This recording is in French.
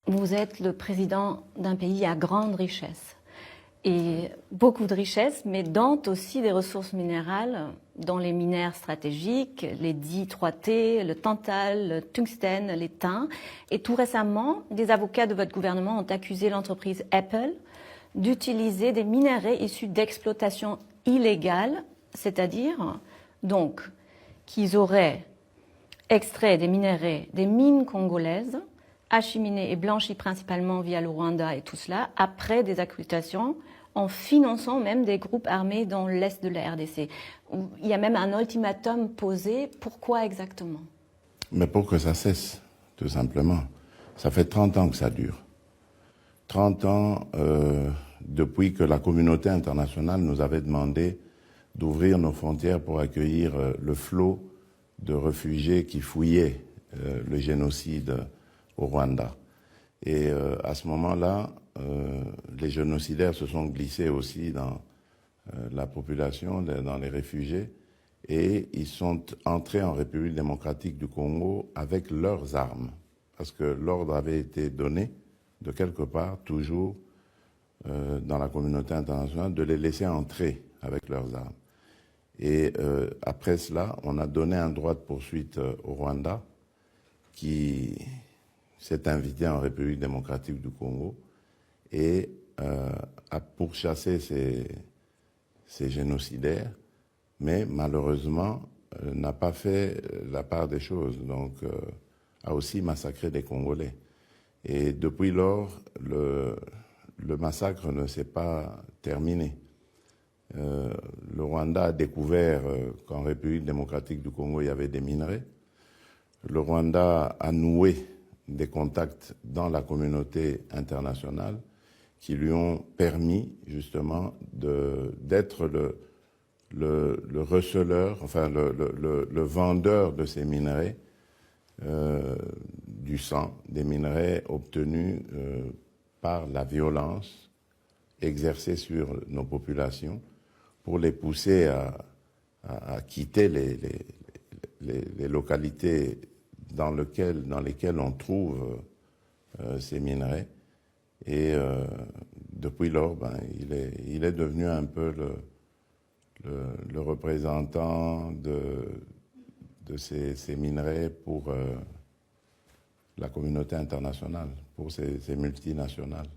vous êtes le président d'un pays à grande richesse. Et beaucoup de richesses, mais dont aussi des ressources minérales, dont les minères stratégiques, les dits 3T, le tantal, le tungstène, les thym. Et tout récemment, des avocats de votre gouvernement ont accusé l'entreprise Apple d'utiliser des minerais issus d'exploitation illégale, c'est-à-dire donc qu'ils auraient extrait des minerais des mines congolaises, acheminés et blanchis principalement via le Rwanda et tout cela, après des accusations, en finançant même des groupes armés dans l'est de la RDC. Il y a même un ultimatum posé. Pourquoi exactement? Mais pour que ça cesse, tout simplement. Ça fait 30 ans que ça dure. 30 ans depuis que la communauté internationale nous avait demandé d'ouvrir nos frontières pour accueillir le flot de réfugiés qui fouillaient le génocide au Rwanda. Et à ce moment-là, les génocidaires se sont glissés aussi dans la population, dans les réfugiés, et ils sont entrés en République démocratique du Congo avec leurs armes, parce que l'ordre avait été donné de quelque part, toujours dans la communauté internationale, de les laisser entrer avec leurs armes. Et après cela, on a donné un droit de poursuite au Rwanda qui s'est invité en République démocratique du Congo et a pourchassé ces génocidaires, mais malheureusement n'a pas fait la part des choses, donc a aussi massacré des Congolais. Et depuis lors, le massacre ne s'est pas terminé. Le Rwanda a découvert qu'en République démocratique du Congo, il y avait des minerais. Le Rwanda a noué des contacts dans la communauté internationale qui lui ont permis justement d'être le receleur, enfin le vendeur de ces minerais, du sang, des minerais obtenus par la violence exercée sur nos populations pour les pousser à quitter les localités dans lesquelles on trouve ces minerais. Et depuis lors, il est devenu un peu le représentant de ces minerais pour la communauté internationale, pour ces multinationales.